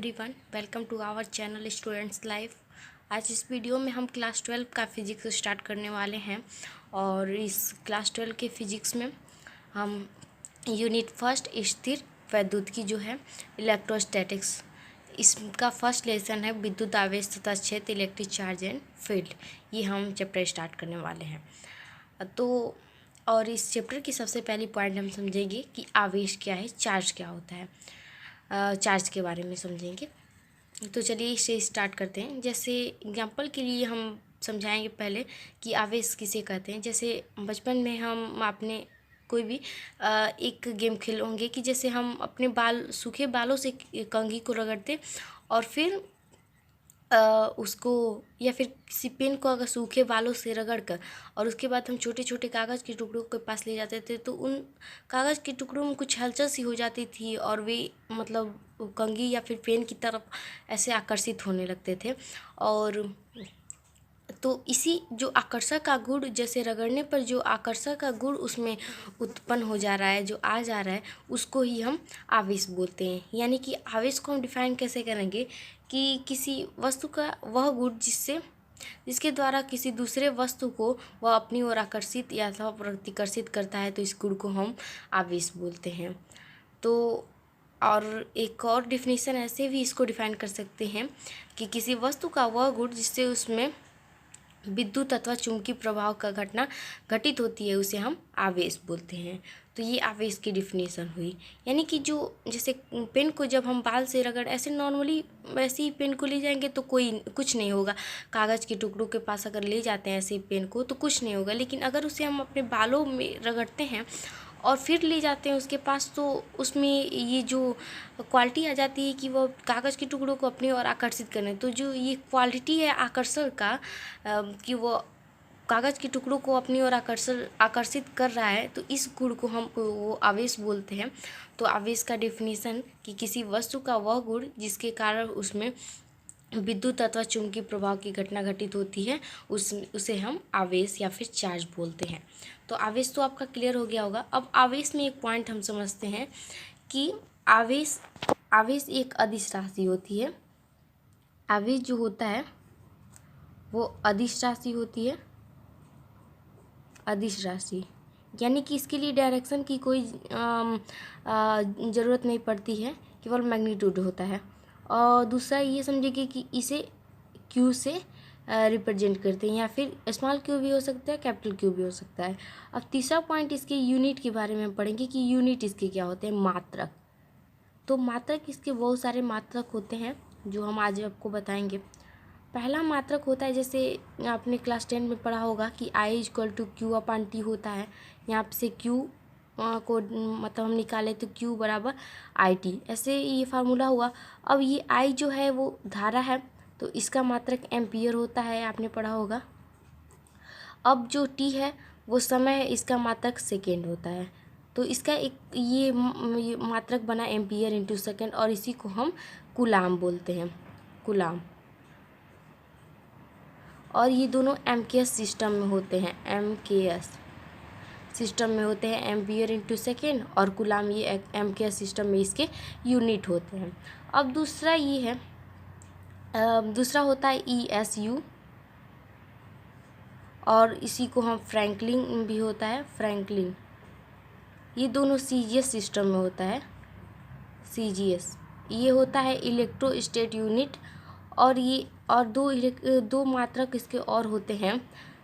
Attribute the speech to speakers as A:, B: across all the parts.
A: Everyone, welcome to our channel Students Life. आज इस video में हम क्लास 12 का फिजिक्स स्टार्ट करने वाले हैं और इस क्लास 12 के फिजिक्स में हम यूनिट फर्स्ट स्थिर वैद्युतिकी जो है इलेक्ट्रोस्टैटिक्स, इसका फर्स्ट लेसन है विद्युत आवेश तथा क्षेत्र इलेक्ट्रिक चार्ज एंड फील्ड। ये हम चैप्टर स्टार्ट करने वाले हैं। तो और इस चैप्टर की सबसे पहली पॉइंट हम समझेंगे कि आवेश क्या है, चार्ज क्या होता है। चार्ज के बारे में समझेंगे। तो चलिए इसे स्टार्ट करते हैं। जैसे एग्जांपल के लिए हम समझाएंगे पहले कि आवेश किसे कहते हैं। जैसे बचपन में हम आपने कोई भी एक गेम खेले होंगे कि जैसे हम अपने सूखे बालों से कंघी को रगड़ते और फिर उसको या फिर किसी पेन को अगर सूखे बालों से रगड़ कर और उसके बाद हम छोटे छोटे कागज़ के टुकड़ों के पास ले जाते थे, तो उन कागज़ के टुकड़ों में कुछ हलचल सी हो जाती थी और वे मतलब कंघी या फिर पेन की तरफ ऐसे आकर्षित होने लगते थे। और तो इसी जो आकर्षक का गुण, जैसे रगड़ने पर जो आकर्षक का गुण उसमें उत्पन्न हो जा रहा है, जो आ जा रहा है, उसको ही हम आवेश बोलते हैं। यानी कि आवेश को हम डिफाइन कैसे करेंगे कि किसी वस्तु का वह गुण जिसके द्वारा किसी दूसरे वस्तु को वह अपनी ओर आकर्षित या अथवा प्रतिकर्षित करता है, तो इस गुण को हम आवेश बोलते हैं। तो और एक और डिफिनीशन ऐसे भी इसको डिफाइन कर सकते हैं कि किसी वस्तु का वह गुण जिससे उसमें विद्युत अथवा चुंबकीय प्रभाव का घटना घटित होती है, उसे हम आवेश बोलते हैं। तो ये आवेश की डिफिनीशन हुई। यानी कि जो जैसे पेन को जब हम बाल से रगड़ ऐसे नॉर्मली वैसे ही पेन को ले जाएंगे तो कुछ नहीं होगा। कागज़ के टुकड़ों के पास अगर ले जाते हैं ऐसे पेन को तो कुछ नहीं होगा, लेकिन अगर उसे हम अपने बालों में रगड़ते हैं और फिर ले जाते हैं उसके पास, तो उसमें ये जो क्वालिटी आ जाती है कि वो कागज़ के टुकड़ों को अपनी ओर आकर्षित करें। तो जो ये क्वालिटी है आकर्षण का कि वो कागज़ के टुकड़ों को अपनी ओर आकर्षित कर रहा है, तो इस गुण को हम वो आवेश बोलते हैं। तो आवेश का डेफिनेशन कि किसी वस्तु का वह गुण जिसके कारण उसमें विद्युत अथवा चुंबकीय प्रभाव की घटना घटित होती है, उसे हम आवेश या फिर चार्ज बोलते हैं। तो आवेश तो आपका क्लियर हो गया होगा। अब आवेश में एक पॉइंट हम समझते हैं कि आवेश एक अदिश राशि होती है। आवेश जो होता है वो अदिश राशि होती है। अदिश राशि यानी कि इसके लिए डायरेक्शन की कोई ज़रूरत नहीं पड़ती है, केवल मैग्नीट्यूड होता है। और दूसरा ये समझिए कि इसे क्यू से रिप्रेजेंट करते हैं, या फिर स्मॉल क्यू भी हो सकता है, कैपिटल क्यू भी हो सकता है। अब तीसरा पॉइंट इसके यूनिट के बारे में हम पढ़ेंगे कि यूनिट इसके क्या होते हैं, मात्रक। तो मात्रक इसके बहुत सारे मात्रक होते हैं जो हम आज आपको बताएंगे। पहला मात्रक होता है, जैसे आपने क्लास 10 में पढ़ा होगा कि i equal to q upon t होता है। यहाँ से क्यू को मतलब हम निकाले तो क्यू बराबर आई टी, ऐसे ये फार्मूला हुआ। अब ये आई जो है वो धारा है, तो इसका मात्रक एम्पियर होता है, आपने पढ़ा होगा। अब जो टी है वो समय है, इसका मात्रक सेकेंड होता है। तो इसका एक ये मात्रक बना एम्पियर इंटू सेकेंड, और इसी को हम कूलाम बोलते हैं, कूलाम। और ये दोनों एमकेएस सिस्टम में होते हैं, एमकेएस सिस्टम में होते हैं, एम्पियर इंटू सेकेंड और कूलाम, ये एमकेएस सिस्टम में इसके यूनिट होते हैं। अब दूसरा ये है, दूसरा होता है ईएसयू, और इसी को हम फ्रैंकलिन भी होता है, फ्रैंकलिन। ये दोनों सीजीएस सिस्टम में होता है, सीजीएस। ये होता है इलेक्ट्रोस्टैट यूनिट। और ये और दो मात्रक इसके और होते हैं,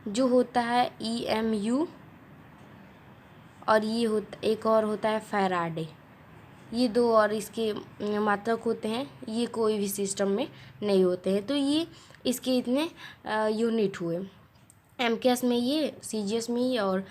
A: जो होता है ईएमयू, और ये एक और होता है फैराडे। ये दो और इसके मात्रक होते हैं, ये कोई भी सिस्टम में नहीं होते हैं। तो ये इसके इतने यूनिट हुए, एमकेएस में ये, सीजीएस में ये, और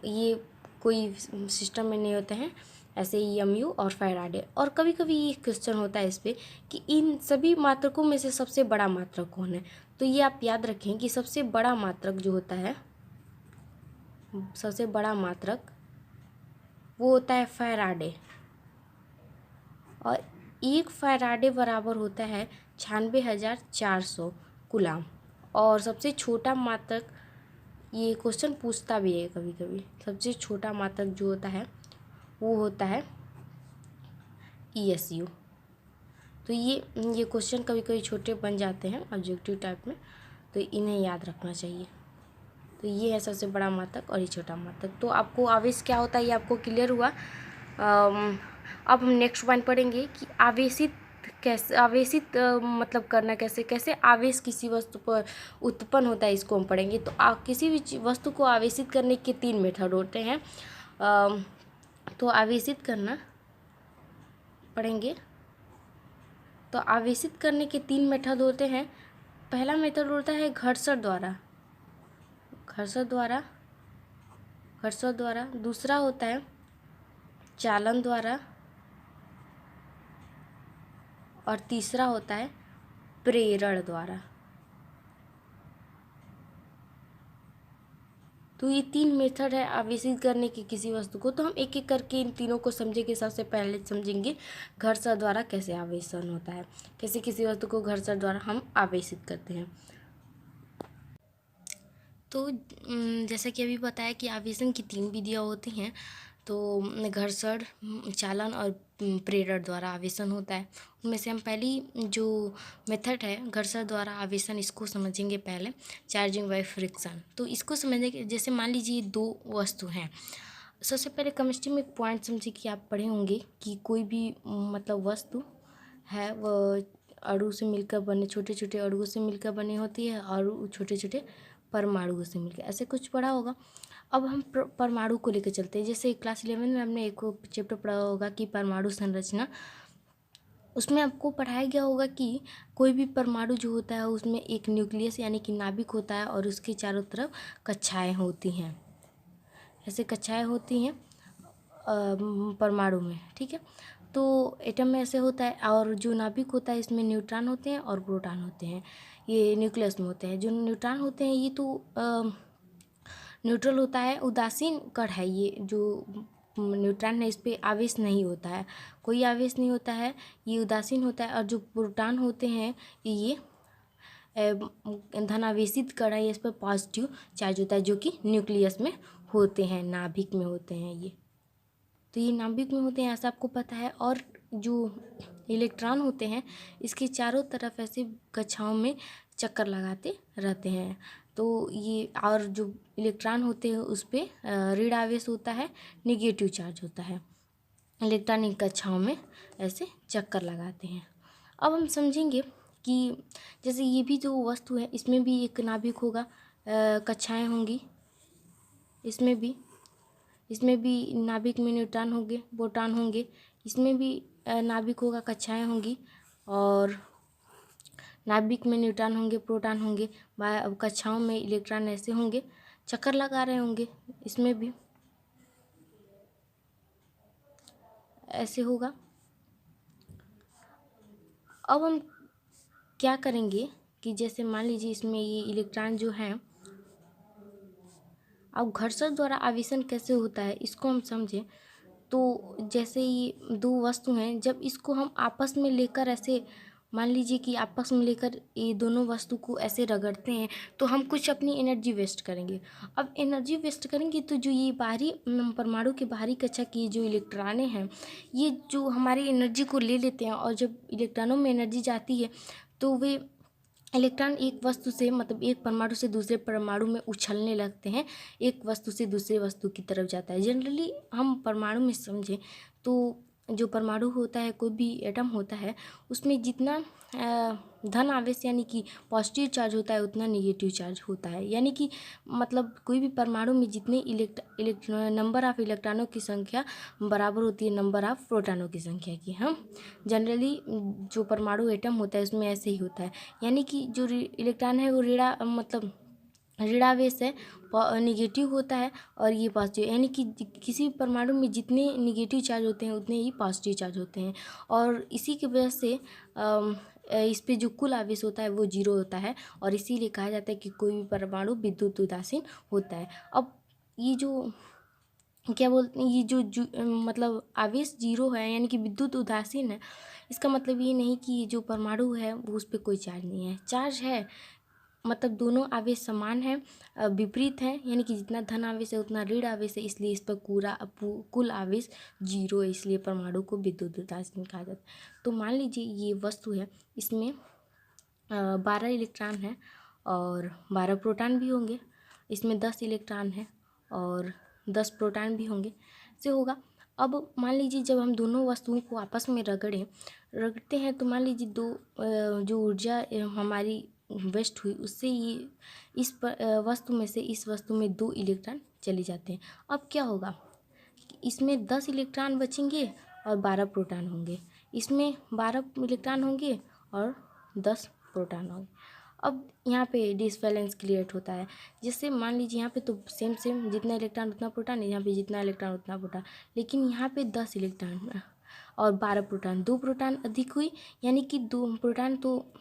A: ये कोई सिस्टम में नहीं होते हैं, ऐसे ईएमयू और फैराडे। और कभी कभी ये क्वेश्चन होता है इस पर कि इन सभी मात्रकों में से सबसे बड़ा मात्रक कौन है। तो ये आप याद रखें कि सबसे बड़ा मात्रक जो होता है, सबसे बड़ा मात्रक वो होता है फैराडे। और एक फैराडे बराबर होता है 96,400 कूलाम। और सबसे छोटा मात्रक, ये क्वेश्चन पूछता भी है कभी कभी, सबसे छोटा मात्रक जो होता है वो होता है ईएसयू। तो ये क्वेश्चन कभी कभी छोटे बन जाते हैं ऑब्जेक्टिव टाइप में, तो इन्हें याद रखना चाहिए। तो ये है सबसे बड़ा मात्रक और ये छोटा मात्रक। तो आपको आवेश क्या होता है ये आपको क्लियर हुआ। अब हम नेक्स्ट पॉइंट पढ़ेंगे कि आवेशित कैसे, आवेशित मतलब करना कैसे, कैसे आवेश किसी वस्तु पर उत्पन्न होता है, इसको हम पढ़ेंगे। तो किसी भी वस्तु को आवेशित करने के 3 मेथड होते हैं। तो आवेशित करना पढ़ेंगे। तो आवेशित करने के 3 मेथड होते हैं। पहला मेथड होता है घर्षण द्वारा, घर्षण द्वारा। दूसरा होता है चालन द्वारा और तीसरा होता है प्रेरण द्वारा। तो ये 3 मेथड है आवेशित करने की किसी वस्तु को। तो हम एक एक करके इन तीनों को समझेंगे। सबसे पहले समझेंगे घर्षण द्वारा कैसे आवेशन होता है, कैसे किसी वस्तु को घर्षण द्वारा हम आवेशित करते हैं। तो जैसा कि अभी बताया कि आवेशन की 3 विधियाँ होती हैं। तो घर्षण, चालन और प्रेरण द्वारा आवेशन होता है। उनमें से हम पहली जो मेथड है घर्षण द्वारा आवेशन, इसको समझेंगे पहले, चार्जिंग बाय फ्रिक्शन। तो इसको समझने के, जैसे मान लीजिए 2 वस्तु हैं। सबसे पहले केमिस्ट्री में एक पॉइंट समझे कि आप पढ़े होंगे कि कोई भी मतलब वस्तु है वह अणु से मिलकर बने, छोटे छोटे अणुओं से मिलकर बनी होती है और छोटे छोटे परमाणुओं से मिलकर, ऐसे कुछ पढ़ा होगा। अब हम परमाणु को लेकर चलते हैं। जैसे क्लास 11 में हमने एक चैप्टर पढ़ा होगा कि परमाणु संरचना। उसमें आपको पढ़ाया गया होगा कि कोई भी परमाणु जो होता है उसमें एक न्यूक्लियस यानी कि नाभिक होता है और उसके चारों तरफ कक्षाएं होती हैं। ऐसे कक्षाएं होती हैं परमाणु में, ठीक है। तो एटम में ऐसे होता है। और जो नाभिक होता है इसमें न्यूट्रॉन होते हैं और प्रोटॉन होते हैं। ये न्यूक्लियस में होते हैं। जो न्यूट्रॉन होते हैं ये तो न्यूट्रल होता है, उदासीन कण है। ये जो न्यूट्रॉन है इस पर आवेश नहीं होता है, कोई आवेश नहीं होता है, ये उदासीन होता है। और जो प्रोटॉन होते हैं ये धनावेशित कण है, इस पर पॉजिटिव चार्ज होता है, जो कि न्यूक्लियस में होते हैं, नाभिक में होते हैं ये। तो ये नाभिक में होते हैं, ऐसा आपको पता है। और जो इलेक्ट्रॉन होते हैं इसके चारों तरफ ऐसे कक्षाओं में चक्कर लगाते रहते हैं। तो ये, और जो इलेक्ट्रॉन होते हैं उस पर ऋण आवेश होता है, निगेटिव चार्ज होता है। इलेक्ट्रॉन इन कक्षाओं में ऐसे चक्कर लगाते हैं। अब हम समझेंगे कि जैसे ये भी जो वस्तु है इसमें भी एक नाभिक होगा, कक्षाएं होंगी। इसमें भी नाभिक में न्यूट्रॉन होंगे, प्रोटॉन होंगे। इसमें भी नाभिक होगा, कक्षाएं होंगी। और नाभिक में न्यूट्रॉन होंगे, प्रोटॉन होंगे। कक्षाओं में इलेक्ट्रॉन ऐसे होंगे, चक्कर लगा रहे होंगे। इसमें भी ऐसे होगा। अब हम क्या करेंगे कि जैसे मान लीजिए इसमें ये इलेक्ट्रॉन जो है, अब घर्षण द्वारा आवेशन कैसे होता है इसको हम समझें। तो जैसे ये 2 वस्तु हैं, जब इसको हम आपस में लेकर ऐसे, मान लीजिए कि आपस में लेकर ये दोनों वस्तु को ऐसे रगड़ते हैं, तो हम कुछ अपनी एनर्जी वेस्ट करेंगे। अब एनर्जी वेस्ट करेंगे तो जो ये बाहरी परमाणु के बाहरी कक्षा की जो इलेक्ट्रॉनें हैं ये जो हमारी एनर्जी को ले लेते हैं। और जब इलेक्ट्रॉनों में एनर्जी जाती है तो वे इलेक्ट्रॉन एक वस्तु से, मतलब एक परमाणु से दूसरे परमाणु में उछलने लगते हैं, एक वस्तु से दूसरे वस्तु की तरफ जाता है। जनरली हम परमाणु में समझें तो जो परमाणु होता है, कोई भी एटम होता है, उसमें जितना धन आवेश यानी कि पॉजिटिव चार्ज होता है उतना निगेटिव चार्ज होता है। यानी कि मतलब कोई भी परमाणु में जितने नंबर ऑफ इलेक्ट्रॉनों की संख्या बराबर होती है नंबर ऑफ प्रोटॉनों की संख्या की। हम जनरली जो परमाणु एटम होता है उसमें ऐसे ही होता है। यानी कि जो इलेक्ट्रॉन है वो ऋणावेश है, निगेटिव होता है, और ये पॉजिटिव। यानी कि किसी परमाणु में जितने निगेटिव चार्ज होते हैं उतने ही पॉजिटिव चार्ज होते हैं। और इसी की वजह से इस पे जो कुल आवेश होता है वो 0 होता है। और इसीलिए कहा जाता है कि कोई भी परमाणु विद्युत उदासीन होता है। अब ये जो क्या बोलते हैं, ये जो मतलब आवेश 0 है यानी कि विद्युत उदासीन है, इसका मतलब ये नहीं कि जो परमाणु है वो उस पर कोई चार्ज नहीं है, चार्ज है। मतलब दोनों आवेश समान हैं, विपरीत हैं, यानी कि जितना धन आवेश है उतना ऋण आवेश है, इसलिए इस पर कुल आवेश 0 है, इसलिए परमाणु को विद्युत उदासीन कहा जाता है। तो मान लीजिए ये वस्तु है, इसमें 12 इलेक्ट्रॉन है और 12 प्रोटॉन भी होंगे, इसमें 10 इलेक्ट्रॉन है और 10 प्रोटॉन भी होंगे, से होगा। अब मान लीजिए जब हम दोनों वस्तुओं को आपस में रगड़ते हैं तो मान लीजिए जो ऊर्जा हमारी वेस्ट हुई उससे ये वस्तु में से इस वस्तु में 2 इलेक्ट्रॉन चले जाते हैं। अब क्या होगा, इसमें 10 इलेक्ट्रॉन बचेंगे और 12 प्रोटॉन होंगे, इसमें 12 इलेक्ट्रॉन होंगे और 10 प्रोटॉन होंगे। अब यहाँ पे डिसबैलेंस क्रिएट होता है, जैसे मान लीजिए यहाँ पे तो सेम जितना इलेक्ट्रॉन उतना प्रोटॉन है, यहाँ पे जितना इलेक्ट्रॉन उतना प्रोटॉन, लेकिन यहाँ पे 10 इलेक्ट्रॉन और 12 प्रोटॉन, 2 प्रोटॉन अधिक हुई, यानी कि 2 प्रोटॉन तो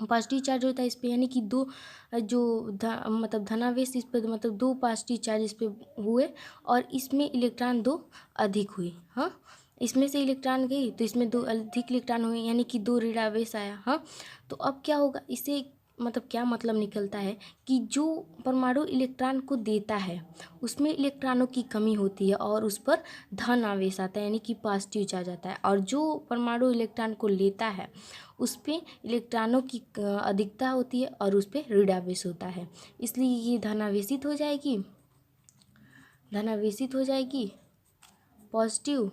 A: पॉजिटिव चार्ज होता है इस पर, यानी कि मतलब धनावेश इस पर, मतलब 2 पॉजिटिव चार्ज इस पर हुए और इसमें इलेक्ट्रॉन 2 अधिक हुई। हाँ, इसमें से इलेक्ट्रॉन गई तो इसमें 2 अधिक इलेक्ट्रॉन हुए, यानी कि 2 ऋणावेश आया। हाँ, तो अब क्या होगा, इसे मतलब क्या मतलब निकलता है कि जो परमाणु इलेक्ट्रॉन को देता है उसमें इलेक्ट्रॉनों की कमी होती है और उस पर धन आवेश आता है, यानी कि पॉजिटिव चार्ज आता है, और जो परमाणु इलेक्ट्रॉन को लेता है उस पर इलेक्ट्रॉनों की अधिकता होती है और उस पर ऋणावेश होता है, इसलिए ये धनावेशित हो जाएगी पॉजिटिव,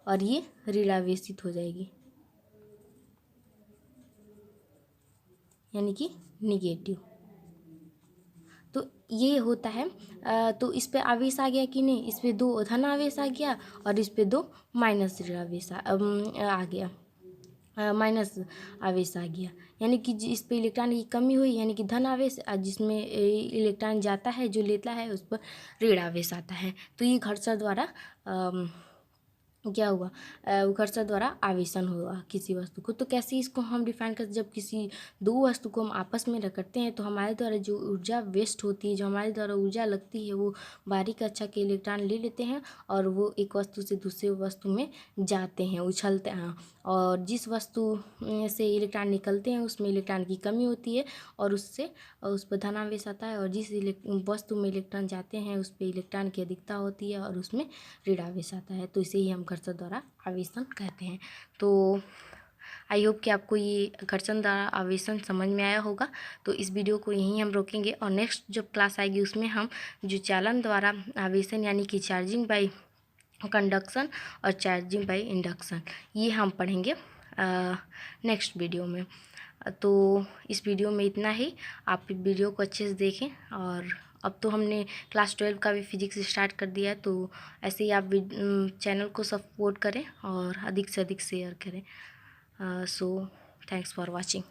A: और ये ऋणावेशित हो जाएगी यानी कि निगेटिव। तो ये होता है। तो इस पे आवेश आ गया कि नहीं, इस पे 2 धन आवेश आ गया और इस पे 2 माइनस आवेश आ गया, माइनस आवेश आ गया, यानी कि इस पे इलेक्ट्रॉन की कमी हुई, यानी कि धन आवेश, जिसमें इलेक्ट्रॉन जाता है जो लेता है उस पर ऋण आवेश आता है। तो ये घर्षण द्वारा क्या हुआ, घर्षण द्वारा आवेशन हुआ किसी वस्तु को। तो कैसे इसको हम डिफाइन करते, जब किसी 2 वस्तु को हम आपस में रगड़ते हैं तो हमारे द्वारा जो ऊर्जा वेस्ट होती है, जो हमारे द्वारा ऊर्जा लगती है, वो बारीक कक्षा के इलेक्ट्रॉन ले लेते हैं और वो एक वस्तु से दूसरे वस्तु में जाते हैं, उछलते हैं, और जिस वस्तु से इलेक्ट्रॉन निकलते हैं उसमें इलेक्ट्रॉन की कमी होती है और उस पर धनावेश आता है, और जिस वस्तु में इलेक्ट्रॉन जाते हैं उस पर इलेक्ट्रॉन की अधिकता होती है और उसमें ऋणावेश आता है। तो इसे ही हम घर्षण द्वारा आवेशन कहते हैं। तो आई होप कि आपको ये घर्षण द्वारा आवेशन समझ में आया होगा। तो इस वीडियो को यहीं हम रोकेंगे और नेक्स्ट जब क्लास आएगी उसमें हम जो चालन द्वारा आवेशन यानी कि चार्जिंग बाय कंडक्शन और चार्जिंग बाय इंडक्शन, ये हम पढ़ेंगे नेक्स्ट वीडियो में। तो इस वीडियो में इतना ही, आप वीडियो को अच्छे से देखें, और अब तो हमने क्लास 12 का भी फिजिक्स स्टार्ट कर दिया है, तो ऐसे ही आप चैनल को सपोर्ट करें और अधिक से अधिक शेयर करें। So thanks for watching.